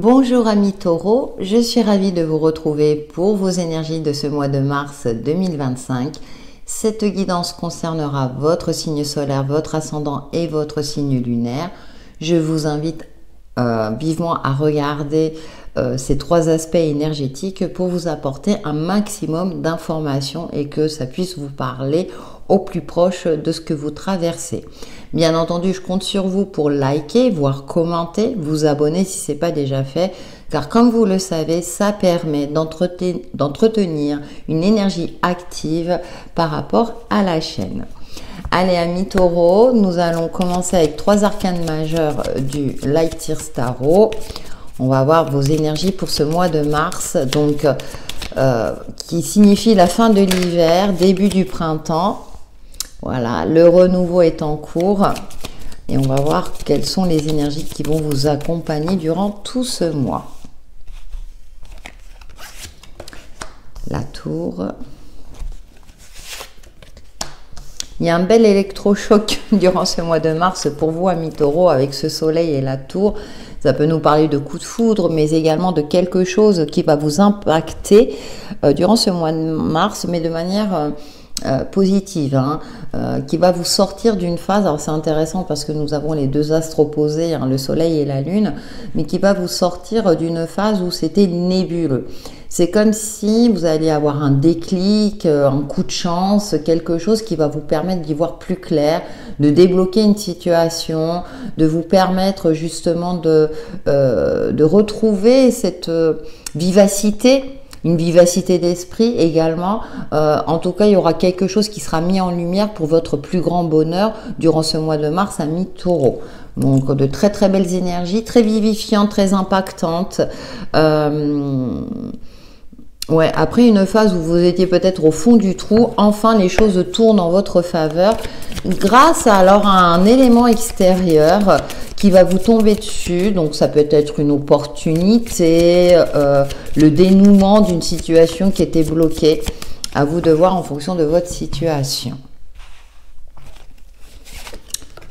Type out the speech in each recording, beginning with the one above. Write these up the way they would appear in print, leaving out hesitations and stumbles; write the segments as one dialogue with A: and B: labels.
A: Bonjour amis taureaux, je suis ravie de vous retrouver pour vos énergies de ce mois de mars 2025. Cette guidance concernera votre signe solaire, votre ascendant et votre signe lunaire. Je vous invite vivement à regarder ces trois aspects énergétiques pour vous apporter un maximum d'informations et que ça puisse vous parler au plus proche de ce que vous traversez. Bien entendu, je compte sur vous pour liker, voire commenter, vous abonner si ce n'est pas déjà fait, car comme vous le savez, ça permet d'entretenir une énergie active par rapport à la chaîne. Allez amis taureaux, nous allons commencer avec trois arcanes majeurs du Light Years Tarot. On va voir vos énergies pour ce mois de mars, donc qui signifie la fin de l'hiver, début du printemps. Voilà, le renouveau est en cours et on va voir quelles sont les énergies qui vont vous accompagner durant tout ce mois. La tour. Il y a un bel électrochoc durant ce mois de mars pour vous, amis taureaux, avec ce soleil et la tour. Ça peut nous parler de coups de foudre, mais également de quelque chose qui va vous impacter durant ce mois de mars, mais de manière positive, hein, qui va vous sortir d'une phase. Alors c'est intéressant parce que nous avons les deux astres opposés, hein, le soleil et la lune, mais qui va vous sortir d'une phase où c'était nébuleux. C'est comme si vous alliez avoir un déclic, un coup de chance, quelque chose qui va vous permettre d'y voir plus clair, de débloquer une situation, de vous permettre justement de retrouver cette vivacité, une vivacité d'esprit également. En tout cas, il y aura quelque chose qui sera mis en lumière pour votre plus grand bonheur durant ce mois de mars, amis taureaux. Donc de très très belles énergies, très vivifiantes, très impactantes. Ouais, après une phase où vous étiez peut-être au fond du trou, enfin les choses tournent en votre faveur grâce à un élément extérieur qui va vous tomber dessus. Donc ça peut être une opportunité, le dénouement d'une situation qui était bloquée. À vous de voir en fonction de votre situation.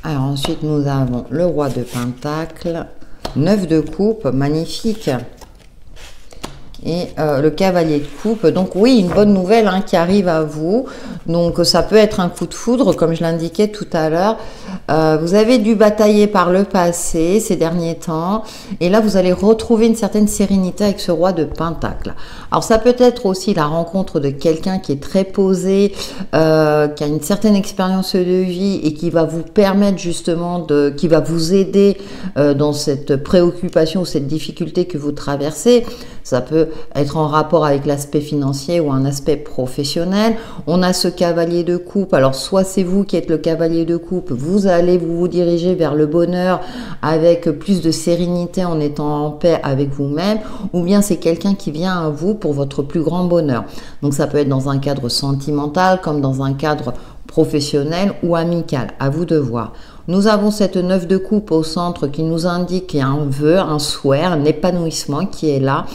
A: Alors ensuite nous avons le roi de Pentacle, 9 de coupe, magnifique. Et le cavalier de coupe, donc oui, une bonne nouvelle hein, qui arrive à vous. Donc ça peut être un coup de foudre, comme je l'indiquais tout à l'heure. Vous avez dû batailler par le passé, ces derniers temps. Et là, vous allez retrouver une certaine sérénité avec ce roi de Pentacle. Alors ça peut être aussi la rencontre de quelqu'un qui est très posé, qui a une certaine expérience de vie et qui va vous permettre justement, qui va vous aider dans cette préoccupation ou cette difficulté que vous traversez. Ça peut être en rapport avec l'aspect financier ou un aspect professionnel. On a ce cavalier de coupe. Alors, soit c'est vous qui êtes le cavalier de coupe, vous allez vous diriger vers le bonheur avec plus de sérénité en étant en paix avec vous-même, ou bien c'est quelqu'un qui vient à vous pour votre plus grand bonheur. Donc, ça peut être dans un cadre sentimental comme dans un cadre professionnel ou amical. À vous de voir. Nous avons cette 9 de coupe au centre qui nous indique qu'il y a un vœu, un souhait, un épanouissement qui est là.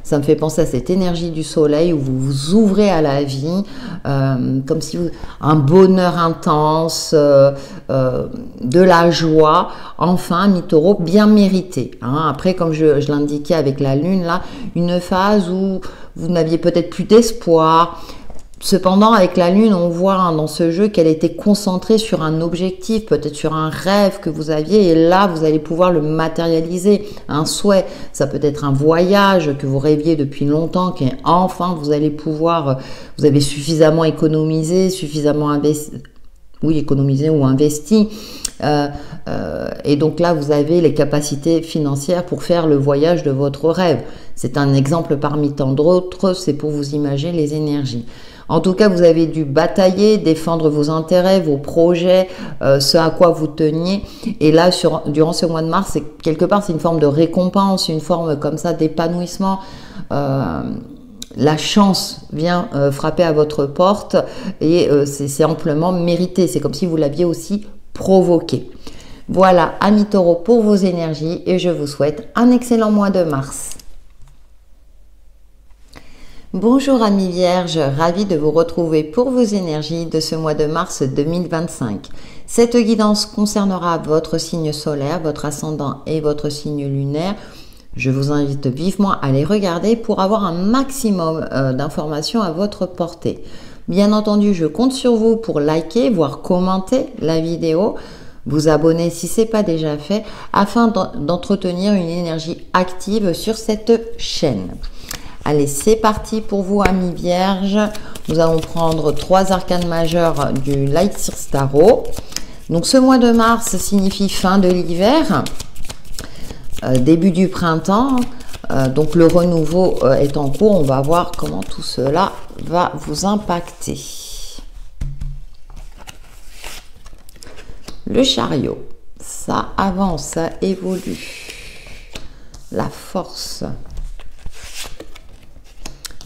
A: Ça me fait penser à cette énergie du soleil où vous vous ouvrez à la vie, comme si un bonheur intense, de la joie, enfin, mi-taureau, bien mérité. Hein. Après, comme je l'indiquais avec la lune, là, une phase où vous n'aviez peut-être plus d'espoir. Cependant, avec la lune, on voit hein, dans ce jeu qu'elle était concentrée sur un objectif, peut-être sur un rêve que vous aviez, et là, vous allez pouvoir le matérialiser. Un souhait, ça peut être un voyage que vous rêviez depuis longtemps, qui enfin, vous allez pouvoir, vous avez suffisamment économisé, suffisamment investi, oui, économisé ou investi. Et donc là, vous avez les capacités financières pour faire le voyage de votre rêve. C'est un exemple parmi tant d'autres, c'est pour vous imaginer les énergies. En tout cas, vous avez dû batailler, défendre vos intérêts, vos projets, ce à quoi vous teniez. Et là, durant ce mois de mars, quelque part, c'est une forme de récompense, une forme comme ça d'épanouissement. La chance vient frapper à votre porte et c'est amplement mérité. C'est comme si vous l'aviez aussi provoqué. Voilà, amis taureaux, pour vos énergies et je vous souhaite un excellent mois de mars. Bonjour amis vierges, ravi de vous retrouver pour vos énergies de ce mois de mars 2025. Cette guidance concernera votre signe solaire, votre ascendant et votre signe lunaire. Je vous invite vivement à les regarder pour avoir un maximum d'informations à votre portée. Bien entendu, je compte sur vous pour liker, voire commenter la vidéo, vous abonner si ce n'est pas déjà fait, afin d'entretenir une énergie active sur cette chaîne. Allez, c'est parti pour vous, amis vierges. Nous allons prendre 3 arcanes majeures du Light Source Tarot. Donc, ce mois de mars signifie fin de l'hiver, début du printemps. Donc, le renouveau est en cours. On va voir comment tout cela va vous impacter. Le chariot, ça avance, ça évolue. La force.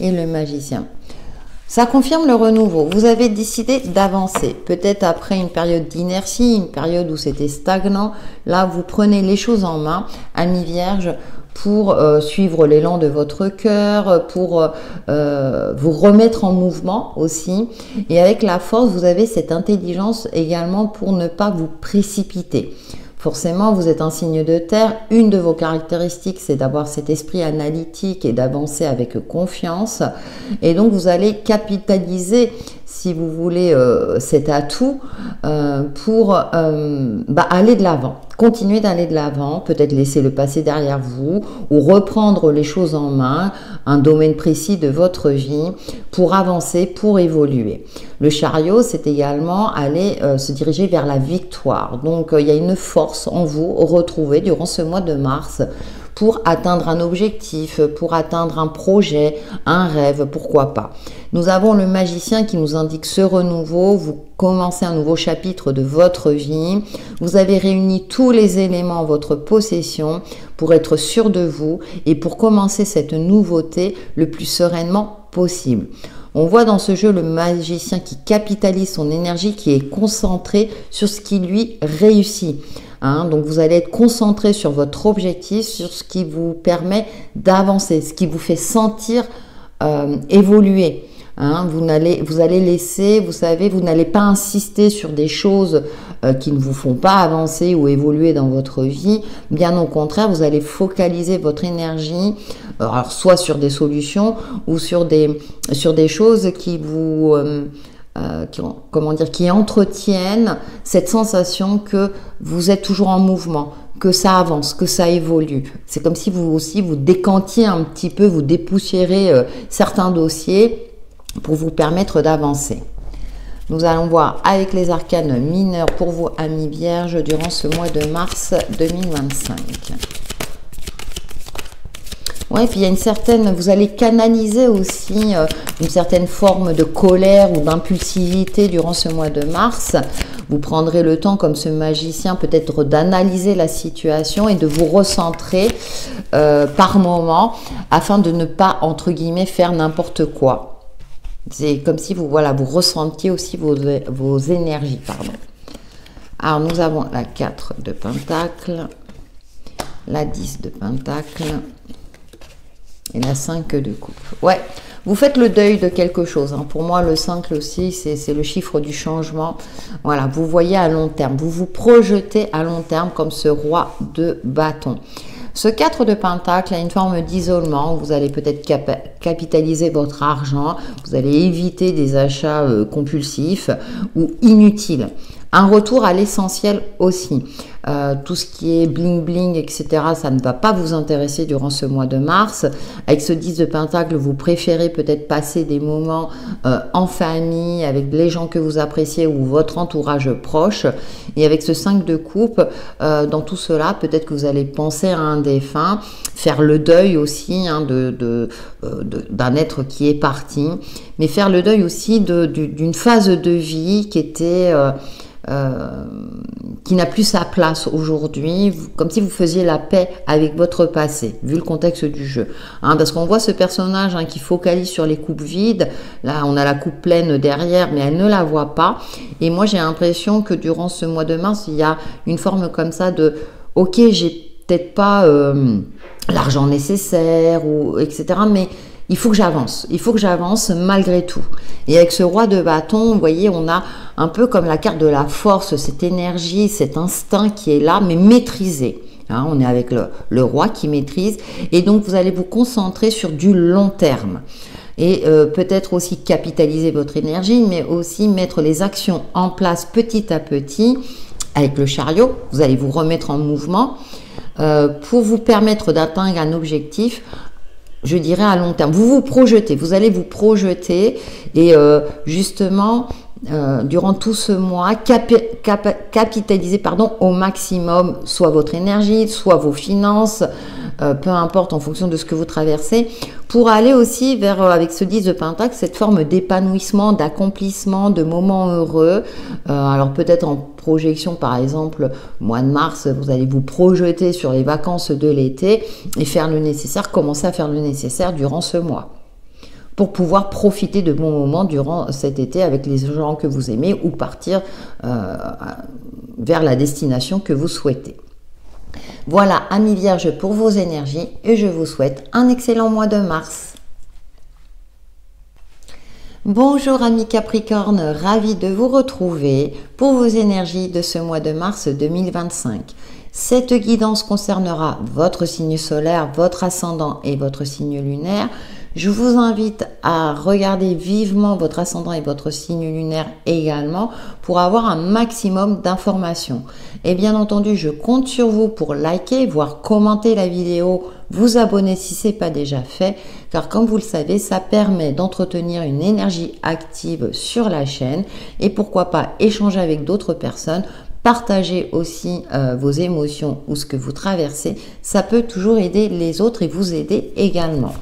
A: Et le magicien. Ça confirme le renouveau. Vous avez décidé d'avancer. Peut-être après une période d'inertie, une période où c'était stagnant. Là, vous prenez les choses en main, amis vierges, pour suivre l'élan de votre cœur, pour vous remettre en mouvement aussi. Et avec la force, vous avez cette intelligence également pour ne pas vous précipiter. Forcément, vous êtes un signe de terre. Une de vos caractéristiques, c'est d'avoir cet esprit analytique et d'avancer avec confiance. Et donc, vous allez capitaliser, si vous voulez, cet atout pour aller de l'avant. Continuez d'aller de l'avant, peut-être laisser le passé derrière vous ou reprendre les choses en main, un domaine précis de votre vie pour avancer, pour évoluer. Le chariot, c'est également aller se diriger vers la victoire. Donc, il y a une force en vous retrouvée durant ce mois de mars pour atteindre un objectif, pour atteindre un projet, un rêve, pourquoi pas. Nous avons le magicien qui nous indique ce renouveau, vous commencez un nouveau chapitre de votre vie, vous avez réuni tous les éléments en votre possession pour être sûr de vous et pour commencer cette nouveauté le plus sereinement possible. On voit dans ce jeu le magicien qui capitalise son énergie, qui est concentré sur ce qui lui réussit. Donc, vous allez être concentré sur votre objectif, sur ce qui vous permet d'avancer, ce qui vous fait sentir évoluer. Vous allez laisser, vous savez, vous n'allez pas insister sur des choses qui ne vous font pas avancer ou évoluer dans votre vie. Bien au contraire, vous allez focaliser votre énergie, alors soit sur des solutions ou sur des choses qui vous... qui entretiennent cette sensation que vous êtes toujours en mouvement, que ça avance, que ça évolue. C'est comme si vous aussi vous décantiez un petit peu, vous dépoussiérez certains dossiers pour vous permettre d'avancer. Nous allons voir avec les arcanes mineurs pour vous, amis vierges, durant ce mois de mars 2025. Ouais, puis il y a une certaine, vous allez canaliser aussi une certaine forme de colère ou d'impulsivité durant ce mois de mars. Vous prendrez le temps, comme ce magicien, peut-être d'analyser la situation et de vous recentrer par moment afin de ne pas, entre guillemets, faire n'importe quoi. C'est comme si vous ressentiez aussi vos énergies, pardon. Alors, nous avons la 4 de Pentacle, la 10 de Pentacle et la 5 de coupe. Ouais, vous faites le deuil de quelque chose. Pour moi, le 5 aussi, c'est le chiffre du changement. Voilà, vous voyez à long terme. Vous vous projetez à long terme comme ce roi de bâton. Ce 4 de Pentacle a une forme d'isolement. Vous allez peut-être capitaliser votre argent. Vous allez éviter des achats compulsifs ou inutiles. Un retour à l'essentiel aussi. Tout ce qui est bling bling, etc., ça ne va pas vous intéresser durant ce mois de mars. Avec ce 10 de Pentacle, vous préférez peut-être passer des moments en famille, avec les gens que vous appréciez ou votre entourage proche. Et avec ce 5 de coupe, dans tout cela, peut-être que vous allez penser à un défunt, faire le deuil aussi d'un être qui est parti, mais faire le deuil aussi d'une phase de vie qui était... qui n'a plus sa place aujourd'hui, comme si vous faisiez la paix avec votre passé, vu le contexte du jeu. Parce qu'on voit ce personnage qui focalise sur les coupes vides. Là, on a la coupe pleine derrière, mais elle ne la voit pas. Et moi, j'ai l'impression que durant ce mois de mars, il y a une forme comme ça de « Ok, j'ai peut-être pas l'argent nécessaire, ou etc. mais il faut que j'avance malgré tout. » Et avec ce roi de bâton, vous voyez, on a un peu comme la carte de la force, cette énergie, cet instinct qui est là, mais maîtrisé. Hein, on est avec le roi qui maîtrise. Et donc, vous allez vous concentrer sur du long terme. Et peut-être aussi capitaliser votre énergie, mais aussi mettre les actions en place petit à petit. Avec le chariot, vous allez vous remettre en mouvement pour vous permettre d'atteindre un objectif, je dirais à long terme. Vous vous projetez, vous allez vous projeter et justement, durant tout ce mois, capitaliser au maximum soit votre énergie, soit vos finances, peu importe en fonction de ce que vous traversez, pour aller aussi vers, avec ce 10 de Pentacle, cette forme d'épanouissement, d'accomplissement, de moments heureux. Alors peut-être en projection, par exemple, mois de mars, vous allez vous projeter sur les vacances de l'été et faire le nécessaire, commencer à faire le nécessaire durant ce mois, pour pouvoir profiter de bons moments durant cet été avec les gens que vous aimez ou partir vers la destination que vous souhaitez. Voilà, amis vierges, pour vos énergies et je vous souhaite un excellent mois de mars. Bonjour amis Capricorne, ravi de vous retrouver pour vos énergies de ce mois de mars 2025. Cette guidance concernera votre signe solaire, votre ascendant et votre signe lunaire. Je vous invite à regarder vivement votre ascendant et votre signe lunaire également pour avoir un maximum d'informations. Et bien entendu, je compte sur vous pour liker, voire commenter la vidéo, vous abonner si ce n'est pas déjà fait, car comme vous le savez, ça permet d'entretenir une énergie active sur la chaîne et pourquoi pas échanger avec d'autres personnes. Partagez aussi vos émotions ou ce que vous traversez, ça peut toujours aider les autres et vous aider également.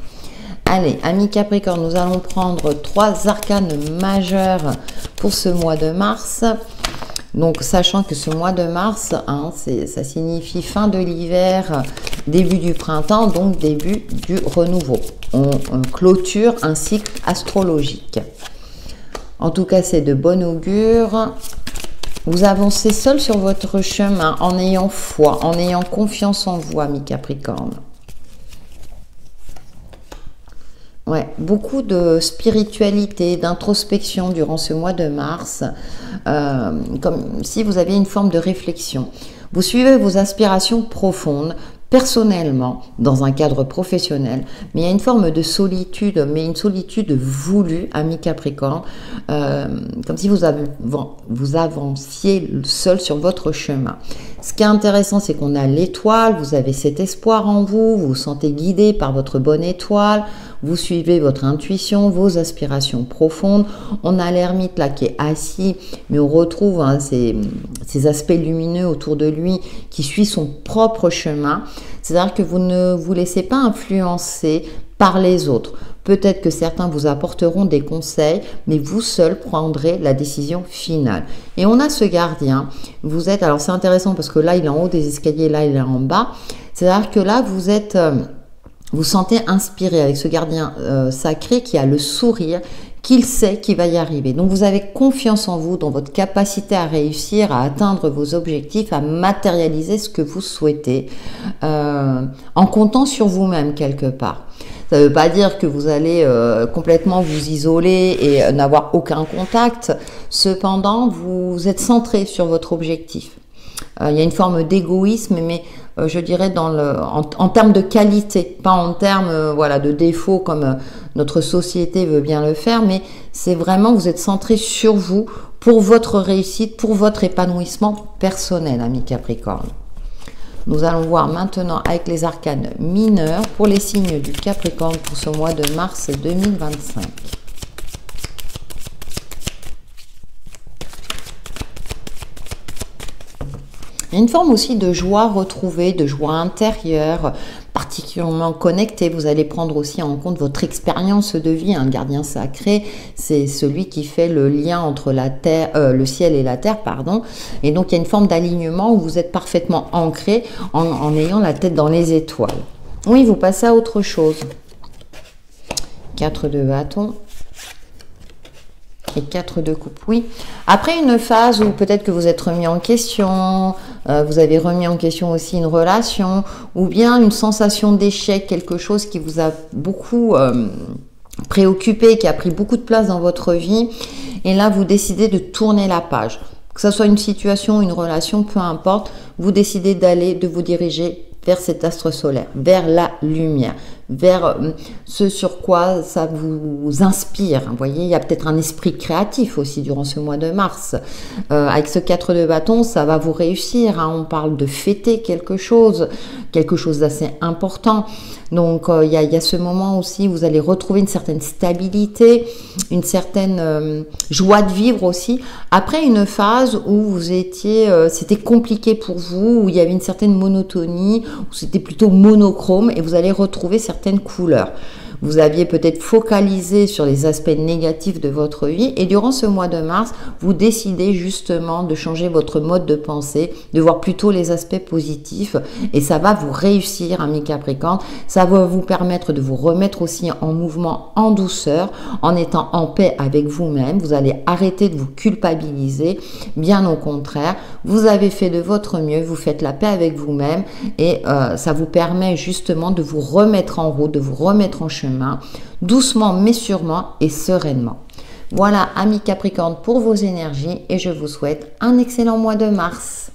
A: Allez, amis Capricorne, nous allons prendre 3 arcanes majeures pour ce mois de mars. Donc, sachant que ce mois de mars, hein, ça signifie fin de l'hiver, début du printemps, donc début du renouveau. On clôture un cycle astrologique. En tout cas, c'est de bon augure. Vous avancez seul sur votre chemin en ayant foi, en ayant confiance en vous, amis Capricorne. Ouais, beaucoup de spiritualité, d'introspection durant ce mois de mars, comme si vous aviez une forme de réflexion. Vous suivez vos aspirations profondes, personnellement, dans un cadre professionnel, mais il y a une forme de solitude, mais une solitude voulue, amis Capricorne, comme si vous avanciez seul sur votre chemin. Ce qui est intéressant, c'est qu'on a l'étoile, vous avez cet espoir en vous, vous vous sentez guidé par votre bonne étoile, vous suivez votre intuition, vos aspirations profondes. On a l'ermite là qui est assis, mais on retrouve hein, ces aspects lumineux autour de lui qui suit son propre chemin. C'est-à-dire que vous ne vous laissez pas influencer par les autres. Peut-être que certains vous apporteront des conseils, mais vous seul prendrez la décision finale. Et on a ce gardien. Vous êtes, alors c'est intéressant parce que là, il est en haut des escaliers, là, il est en bas. C'est-à-dire que là, vous êtes... vous sentez inspiré avec ce gardien sacré qui a le sourire, qu'il sait qu'il va y arriver. Donc vous avez confiance en vous, dans votre capacité à réussir, à atteindre vos objectifs, à matérialiser ce que vous souhaitez, en comptant sur vous-même quelque part. Ça ne veut pas dire que vous allez complètement vous isoler et n'avoir aucun contact. Cependant, vous êtes centré sur votre objectif. Il y a une forme d'égoïsme, mais je dirais en termes de qualité, pas en termes voilà, de défaut comme notre société veut bien le faire, mais c'est vraiment, vous êtes centré sur vous pour votre réussite, pour votre épanouissement personnel, amis Capricorne. Nous allons voir maintenant avec les arcanes mineurs pour les signes du Capricorne pour ce mois de mars 2025. Il y a une forme aussi de joie retrouvée, de joie intérieure, particulièrement connectée. Vous allez prendre aussi en compte votre expérience de vie. Un gardien sacré, c'est celui qui fait le lien entre la terre, le ciel et la terre, pardon. Et donc, il y a une forme d'alignement où vous êtes parfaitement ancré en ayant la tête dans les étoiles. Oui, vous passez à autre chose. 4 de bâton. Et 4 de coupe, oui. Après une phase où peut-être que vous êtes remis en question, vous avez remis en question aussi une relation, ou bien une sensation d'échec, quelque chose qui vous a beaucoup préoccupé, qui a pris beaucoup de place dans votre vie, et là vous décidez de tourner la page. que ce soit une situation, une relation, peu importe, vous décidez de vous diriger vers cet astre solaire, vers la lumière, vers ce sur quoi ça vous inspire. Vous voyez, il y a peut-être un esprit créatif aussi durant ce mois de mars. Avec ce 4 de bâton, ça va vous réussir. Hein. On parle de fêter quelque chose d'assez important. Donc, il y a ce moment aussi où vous allez retrouver une certaine stabilité, une certaine joie de vivre aussi. Après une phase où vous étiez, c'était compliqué pour vous, où il y avait une certaine monotonie, où c'était plutôt monochrome et vous allez retrouver certaines couleurs. Vous aviez peut-être focalisé sur les aspects négatifs de votre vie et durant ce mois de mars, vous décidez justement de changer votre mode de pensée, de voir plutôt les aspects positifs et ça va vous réussir, amis Capricorne. Ça va vous permettre de vous remettre aussi en mouvement en douceur, en étant en paix avec vous-même. Vous allez arrêter de vous culpabiliser, bien au contraire. Vous avez fait de votre mieux, vous faites la paix avec vous-même et ça vous permet justement de vous remettre en route, de vous remettre en chemin, doucement mais sûrement et sereinement. Voilà, amis Capricorne, pour vos énergies et je vous souhaite un excellent mois de mars.